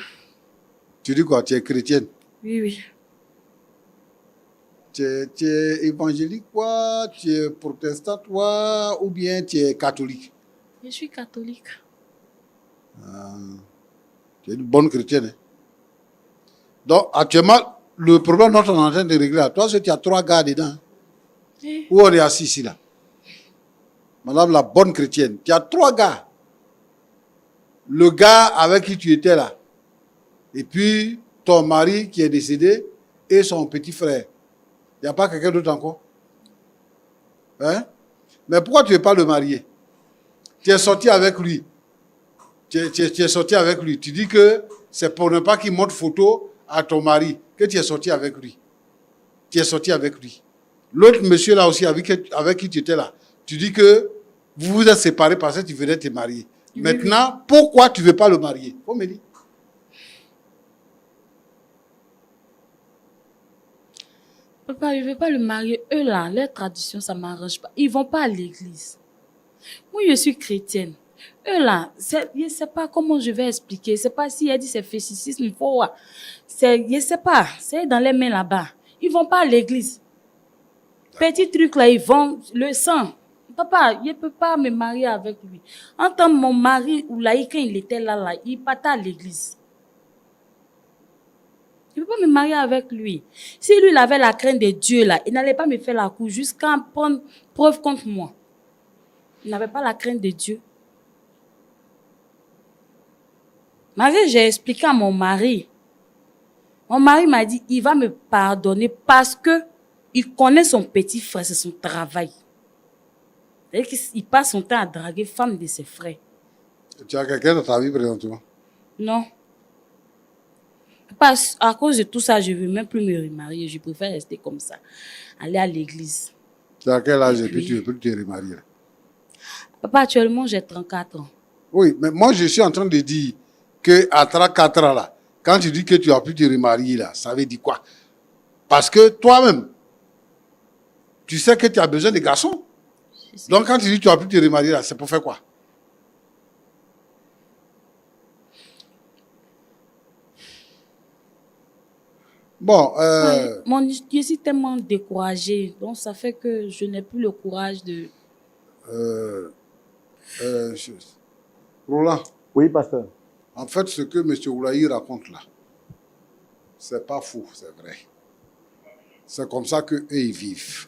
tu dis quoi? Tu es chrétienne? Oui, oui. Tu es évangélique, quoi? Tu es protestant, toi? Ou bien tu es catholique? Je suis catholique. Tu es une bonne chrétienne. Hein? Donc, actuellement, le problème dont on est en train de régler, toi, c'est que tu as 3 gars dedans. Hein? Eh, Où on est assis ici, là? Madame la bonne chrétienne, tu as 3 gars. Le gars avec qui tu étais là. Et puis, ton mari qui est décédé et son petit frère. Il n'y a pas quelqu'un d'autre encore? Hein? Mais pourquoi tu ne veux pas le marier? Tu es sorti avec lui. Tu es sorti avec lui. Tu dis que c'est pour ne pas qu'il montre photo à ton mari que tu es sorti avec lui. Tu es sorti avec lui. L'autre monsieur là aussi avec qui tu étais là, tu dis que vous vous êtes séparés parce que tu venais te marier. Oui, Maintenant, pourquoi tu ne veux pas le marier? Faut me dire. Papa, je ne veux pas le marier. Eux là, leur tradition, ça ne m'arrange pas. Ils ne vont pas à l'église. Moi, je suis chrétienne. Eux là, je ne sais pas comment je vais expliquer. C'est pas si elle dit c'est féticisme, il faut. Je ne sais pas. C'est dans les mains là-bas. Ils ne vont pas à l'église. Petit truc là, ils vont le sang. Papa, je ne peux pas me marier avec lui. En tant que mon mari, Oulaï, quand il était là, il partait à l'église. Je ne peux pas me marier avec lui. Si lui, il avait la crainte de Dieu, là, il n'allait pas me faire la cour jusqu'à prendre preuve contre moi. Il n'avait pas la crainte de Dieu. Malgré, j'ai expliqué à mon mari. Mon mari m'a dit, il va me pardonner parce que il connaît son petit frère, c'est son travail. C'est-à-dire qu'il passe son temps à draguer femme de ses frères. Tu as quelqu'un dans ta vie présentement? Non. Parce, à cause de tout ça, je ne veux même plus me remarier. Je préfère rester comme ça. Aller à l'église. Tu as quel âge et puis puis- tu ne veux plus te remarier? Papa, actuellement, j'ai 34 ans. Oui, mais moi je suis en train de dire qu'à 34 ans là, quand tu dis que tu as pu te remarier là, ça veut dire quoi? Parce que toi-même, tu sais que tu as besoin de garçons. Je sais. Donc quand tu dis que tu as pu te remarier là, c'est pour faire quoi? Bon, Ouais, je suis tellement découragée. Donc, ça fait que je n'ai plus le courage de... je- Roland, Oui, pasteur. en fait, ce que M. Oulaï raconte là, c'est pas faux, c'est vrai. C'est comme ça qu'eux, ils vivent.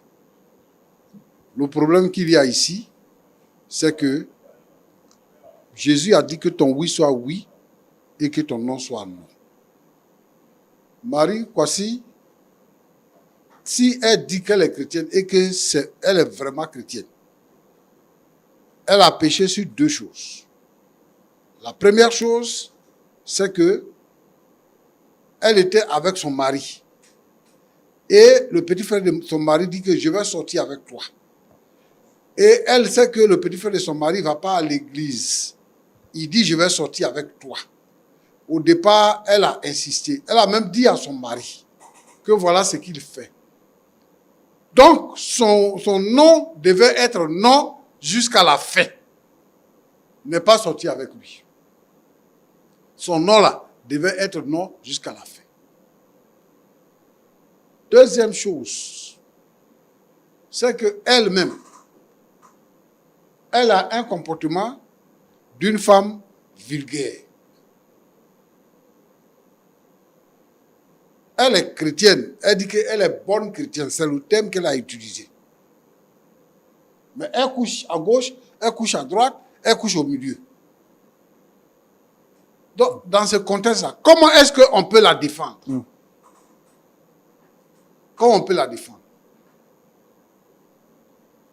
Le problème qu'il y a ici, c'est que Jésus a dit que ton oui soit oui et que ton non soit non. Marie, voici, si elle dit qu'elle est chrétienne et qu'elle est vraiment chrétienne, elle a péché sur deux choses. La première chose, c'est que elle était avec son mari. Et le petit frère de son mari dit que je vais sortir avec toi. Et elle sait que le petit frère de son mari ne va pas à l'église. Il dit je vais sortir avec toi. Au départ, elle a insisté. Elle a même dit à son mari que voilà ce qu'il fait. Donc, son non devait être non jusqu'à la fin. Ne pas sortir avec lui. Son non là devait être non jusqu'à la fin. Deuxième chose, c'est qu'elle-même, elle a un comportement d'une femme vulgaire. Elle est chrétienne. Elle dit qu'elle est bonne chrétienne. C'est le terme qu'elle a utilisé. Mais elle couche à gauche, elle couche à droite, elle couche au milieu. Donc, dans ce contexte-là, comment est-ce qu'on peut la défendre? Comment on peut la défendre?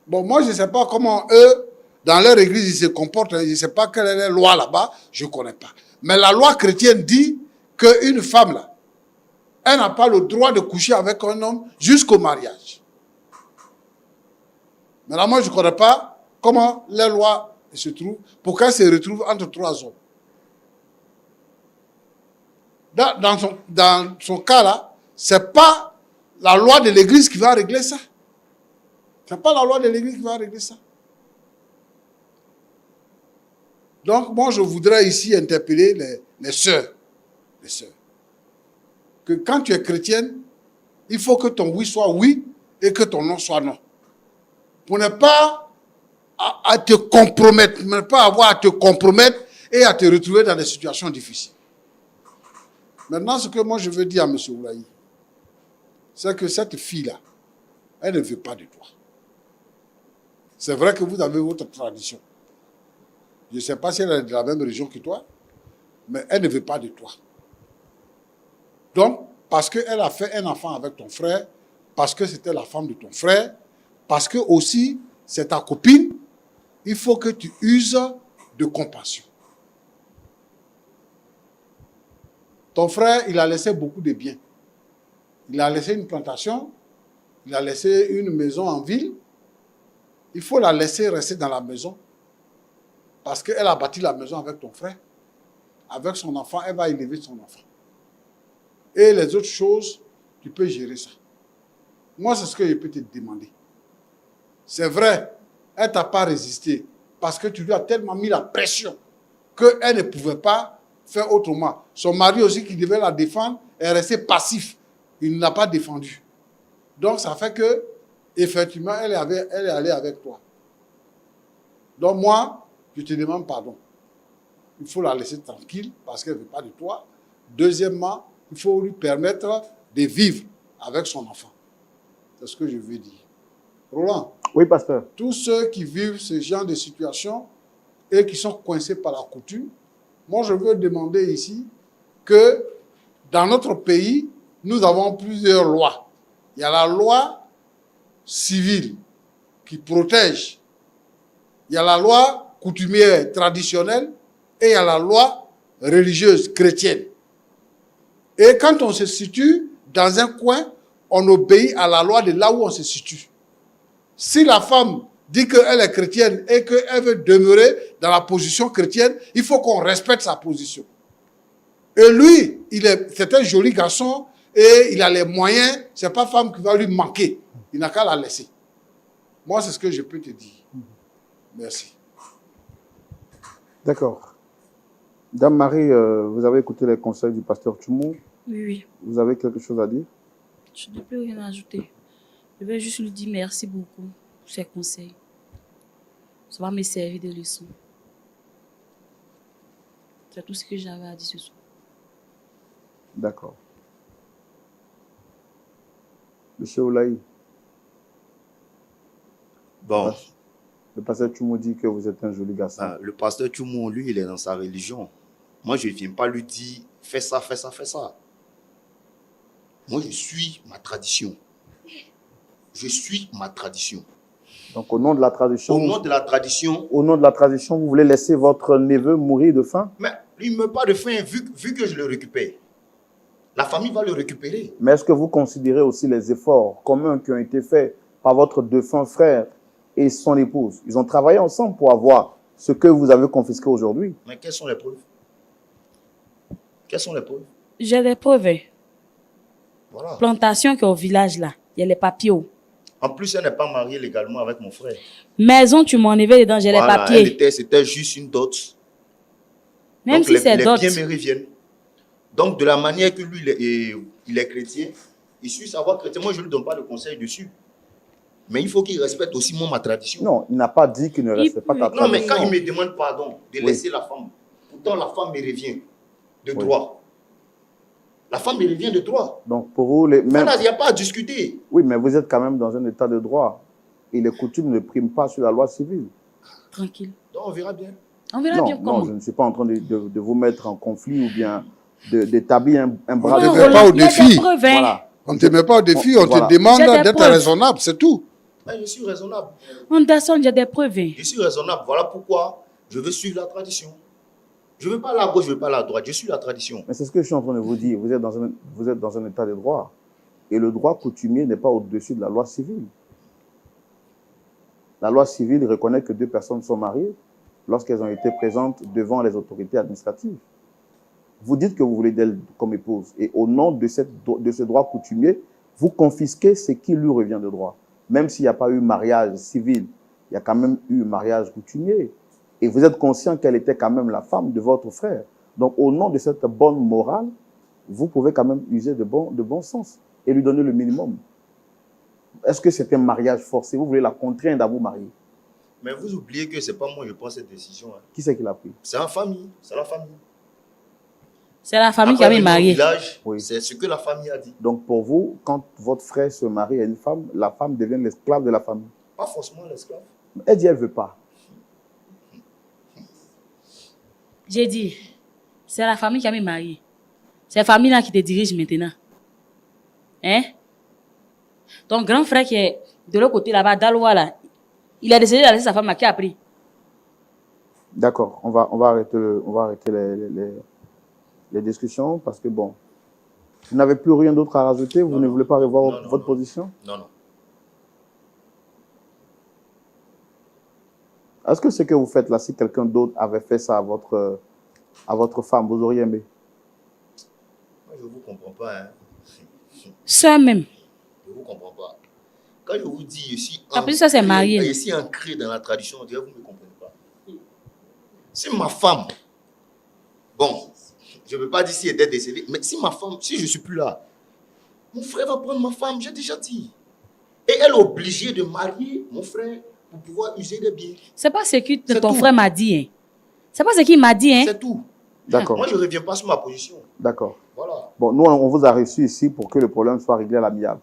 Bon, moi, je ne sais pas comment eux, dans leur église, ils se comportent. Je ne sais pas quelle est la loi là-bas. Je ne connais pas. Mais la loi chrétienne dit qu'une femme, là, elle n'a pas le droit de coucher avec un homme jusqu'au mariage. Maintenant, moi, je ne connais pas comment les lois se trouvent pour qu'elle se retrouve entre trois hommes. Dans son cas là, ce n'est pas la loi de l'église qui va régler ça. Ce n'est pas la loi de l'église qui va régler ça. Donc, moi, je voudrais ici interpeller les sœurs. Les sœurs. Que quand tu es chrétienne, il faut que ton oui soit oui et que ton non soit non. Pour ne pas à te compromettre, ne pas avoir à te compromettre et à te retrouver dans des situations difficiles. Maintenant, ce que moi je veux dire à M. Oulaï, c'est que cette fille-là, elle ne veut pas de toi. C'est vrai que vous avez votre tradition. Je ne sais pas si elle est de la même région que toi, mais elle ne veut pas de toi. Donc, parce qu'elle a fait un enfant avec ton frère, parce que c'était la femme de ton frère, parce que aussi c'est ta copine, il faut que tu uses de compassion. Ton frère, il a laissé beaucoup de biens. Il a laissé une plantation, il a laissé une maison en ville. Il faut la laisser rester dans la maison parce qu'elle a bâti la maison avec ton frère. Avec son enfant, elle va élever son enfant. Et les autres choses, tu peux gérer ça. Moi, c'est ce que je peux te demander. C'est vrai, elle ne t'a pas résisté parce que tu lui as tellement mis la pression qu'elle ne pouvait pas faire autrement. Son mari aussi, qui devait la défendre, est resté passif. Il ne l'a pas défendu. Donc, ça fait que, effectivement, elle est allée avec toi. Donc, moi, je te demande pardon. Il faut la laisser tranquille parce qu'elle ne veut pas de toi. Deuxièmement, il faut lui permettre de vivre avec son enfant. C'est ce que je veux dire. Roland. Oui, pasteur. Tous ceux qui vivent ce genre de situation et qui sont coincés par la coutume, Moi, je veux demander ici que dans notre pays, nous avons plusieurs lois. Il y a la loi civile qui protège. Il y a la loi coutumière traditionnelle et il y a la loi religieuse chrétienne. Et quand on se situe dans un coin, on obéit à la loi de là où on se situe. Si la femme dit qu'elle est chrétienne et qu'elle veut demeurer dans la position chrétienne, il faut qu'on respecte sa position. Et lui, c'est un joli garçon et il a les moyens. Ce n'est pas femme qui va lui manquer. Il n'a qu'à la laisser. Moi, c'est ce que je peux te dire. Merci. D'accord. Dame Marie, vous avez écouté les conseils du pasteur Tchoumou. Oui, oui. Vous avez quelque chose à dire? Je n'ai plus rien à ajouter. Je vais juste lui dire merci beaucoup pour ses conseils. Ça va me servir de leçon. C'est tout ce que j'avais à dire ce soir. D'accord. Monsieur Oulaï, Bon, le pasteur Tchoumou dit que vous êtes un joli garçon. le pasteur Tchoumou, lui, il est dans sa religion. Moi, je ne viens pas lui dire, fais ça, fais ça, fais ça. Moi, je suis ma tradition. Je suis ma tradition. Donc, au nom de la tradition, Au nom de la tradition, vous voulez laisser votre neveu mourir de faim? mais il ne meurt pas de faim vu que je le récupère. La famille va le récupérer. Mais est-ce que vous considérez aussi les efforts communs qui ont été faits par votre défunt frère et son épouse? Ils ont travaillé ensemble pour avoir ce que vous avez confisqué aujourd'hui. Mais quelles sont les preuves? Quelles sont les preuves? J'ai des preuves. Hein. Voilà. Plantation qui est au village là. Il y a les papiers. En plus, elle n'est pas mariée légalement avec mon frère. Maison, tu m'en enlevais dedans, j'ai les papiers. C'était juste une dot. Même Donc, si c'est les dot. biens me reviennent. Donc, de la manière que lui, il est chrétien, il suit savoir chrétien. Moi, je ne lui donne pas de conseils dessus. Mais il faut qu'il respecte aussi ma tradition. Non, il n'a pas dit qu'il ne respecte pas ta Non, mais tradition. quand il me demande pardon de laisser la femme, pourtant la femme me revient de droit. La femme me revient de droit. Donc, pour vous, il n'y a pas à discuter. Oui, mais vous êtes quand même dans un état de droit. Et les coutumes ne priment pas sur la loi civile. Tranquille. Donc, on verra bien. On verra bien comment. Non, je ne suis pas en train de vous mettre en conflit ou bien d'établir un bras de On ne te fer. met pas au Il y a des défi. preuves, hein. Voilà. On ne te met pas au défi, on Voilà. te demande J'ai des d'être preuves. raisonnable, c'est tout. Mais je suis raisonnable. Anderson, il y a des preuves. Hein. Je suis raisonnable. Voilà pourquoi je veux suivre la tradition. Je ne veux pas aller à gauche, je ne veux pas aller à droite. Je suis la tradition. Mais c'est ce que je suis en train de vous dire. Vous êtes dans un état de droit. Et le droit coutumier n'est pas au-dessus de la loi civile. La loi civile reconnaît que deux personnes sont mariées lorsqu'elles ont été présentes devant les autorités administratives. Vous dites que vous voulez d'elle comme épouse. Et au nom de ce droit coutumier, vous confisquez ce qui lui revient de droit. Même s'il n'y a pas eu mariage civil, il y a quand même eu mariage coutumier. Et vous êtes conscient qu'elle était quand même la femme de votre frère. Donc, au nom de cette bonne morale, vous pouvez quand même user de bon sens et lui donner le minimum. Est-ce que c'est un mariage forcé? Vous voulez la contraindre à vous marier? Mais vous oubliez que ce n'est pas moi qui prends cette décision. Hein. Qui c'est qui l'a pris? C'est en famille. C'est la famille. C'est la famille qui Après, avait marié. au village, Oui. c'est ce que la famille a dit. Donc, pour vous, quand votre frère se marie à une femme, la femme devient l'esclave de la famille. Pas forcément l'esclave. Elle dit, elle ne veut pas. J'ai dit, c'est la famille qui avait marié. C'est la famille là qui te dirige maintenant. Hein? Ton grand frère qui est de l'autre côté là-bas, Daloa là, il a décidé de laisser sa femme là, qui a pris. D'accord, on va arrêter les discussions parce que bon, vous n'avez plus rien d'autre à rajouter, vous ne voulez pas revoir votre position? Non, non. Est-ce que ce que vous faites là, si quelqu'un d'autre avait fait ça à votre femme, vous auriez aimé? Moi, je ne vous comprends pas. Hein. Ça même. Je ne vous comprends pas. Quand je vous dis ici, Après ça, c'est marié. Ici ancré dans la tradition, on dirait que vous ne me comprenez pas. C'est ma femme. Bon, je ne veux pas dire si elle était décédée, mais si ma femme, si je ne suis plus là, mon frère va prendre ma femme, j'ai déjà dit. Et elle est obligée de marier mon frère pour pouvoir user des biens. C'est pas ce que C'est ton tout. frère m'a dit. Hein. C'est pas ce qu'il m'a dit. Hein. C'est tout. D'accord, Moi, je ne reviens pas sur ma position. d'accord. Voilà. Bon, nous, on vous a reçu ici pour que le problème soit réglé à l'amiable.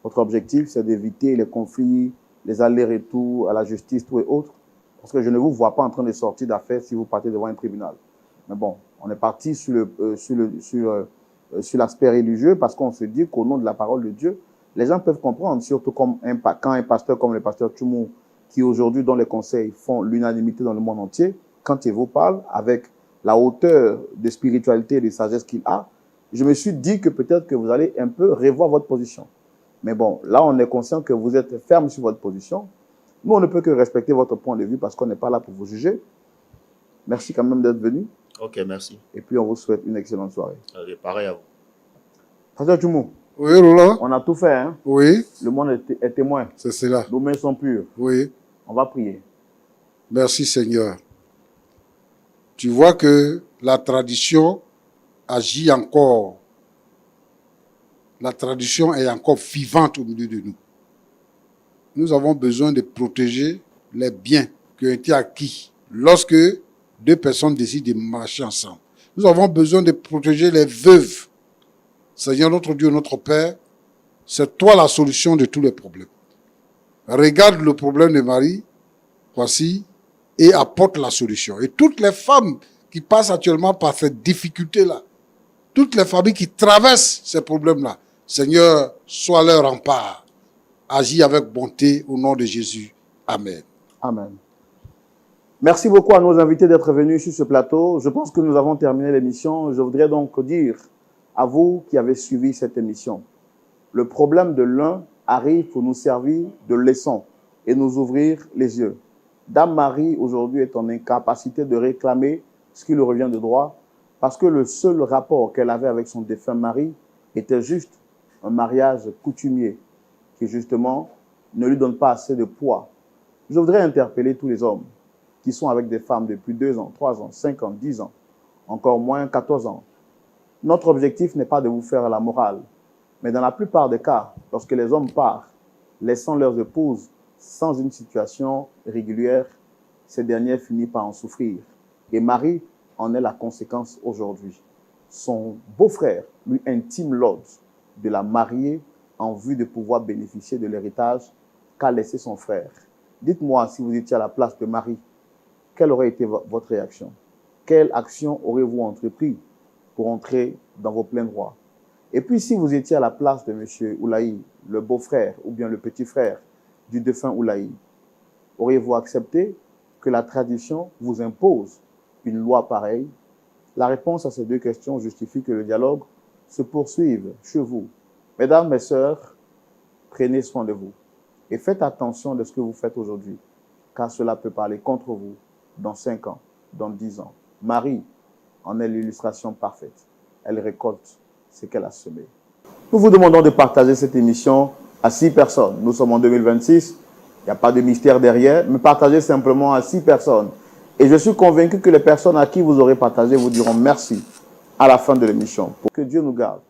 Votre objectif, c'est d'éviter les conflits, les allers-retours à la justice, tout et autres. Parce que je ne vous vois pas en train de sortir d'affaires si vous partez devant un tribunal. Mais bon, on est parti sur l'aspect religieux parce qu'on se dit qu'au nom de la parole de Dieu, les gens peuvent comprendre, surtout quand un pasteur comme le pasteur Tchoumou, qui aujourd'hui, dans les conseils, font l'unanimité dans le monde entier, quand il vous parle avec la hauteur de spiritualité et de sagesse qu'il a, je me suis dit que peut-être que vous allez un peu revoir votre position. Mais bon, là, on est conscient que vous êtes ferme sur votre position. Nous, on ne peut que respecter votre point de vue parce qu'on n'est pas là pour vous juger. Merci quand même d'être venu. Ok, merci. Et puis, on vous souhaite une excellente soirée. Allez, pareil à vous. Pasteur Tchoumou, Oui, Roland? on a tout fait, hein? Oui, Le monde est témoin. c'est cela. Nos mains sont pures. Oui. On va prier. Merci Seigneur. Tu vois que la tradition agit encore. La tradition est encore vivante au milieu de nous. Nous avons besoin de protéger les biens qui ont été acquis lorsque deux personnes décident de marcher ensemble. Nous avons besoin de protéger les veuves. Seigneur notre Dieu, notre Père, c'est toi la solution de tous les problèmes. Regarde le problème de Marie, voici, et apporte la solution. Et toutes les femmes qui passent actuellement par cette difficulté-là, toutes les familles qui traversent ces problèmes-là, Seigneur, sois leur rempart. Agis avec bonté au nom de Jésus. Amen. Amen. Merci beaucoup à nos invités d'être venus sur ce plateau. Je pense que nous avons terminé l'émission. Je voudrais donc dire à vous qui avez suivi cette émission, le problème de l'un arrive pour nous servir de leçon et nous ouvrir les yeux. Dame Marie, aujourd'hui, est en incapacité de réclamer ce qui lui revient de droit parce que le seul rapport qu'elle avait avec son défunt mari était juste un mariage coutumier qui, justement, ne lui donne pas assez de poids. Je voudrais interpeller tous les hommes qui sont avec des femmes depuis 2 ans, 3 ans, 5 ans, 10 ans, encore moins 14 ans. Notre objectif n'est pas de vous faire la morale, mais dans la plupart des cas, lorsque les hommes partent, laissant leurs épouses sans une situation régulière, ces dernières finissent par en souffrir. Et Marie en est la conséquence aujourd'hui. Son beau-frère lui intime l'ordre de la marier en vue de pouvoir bénéficier de l'héritage qu'a laissé son frère. Dites-moi, si vous étiez à la place de Marie, quelle aurait été votre réaction? Quelle action aurez-vous entrepris pour entrer dans vos pleins droits? Et puis, si vous étiez à la place de M. Oulaï, le beau-frère ou bien le petit frère du défunt Oulaï, auriez-vous accepté que la tradition vous impose une loi pareille? La réponse à ces 2 questions justifie que le dialogue se poursuive chez vous. Mesdames, mes sœurs, prenez soin de vous et faites attention de ce que vous faites aujourd'hui, car cela peut parler contre vous dans 5 ans, dans 10 ans. Marie en est l'illustration parfaite. Elle récolte ce qu'elle a semé. Nous vous demandons de partager cette émission à 6 personnes. Nous sommes en 2026, il n'y a pas de mystère derrière, mais partagez simplement à 6 personnes. Et je suis convaincu que les personnes à qui vous aurez partagé vous diront merci à la fin de l'émission. Pour que Dieu nous garde.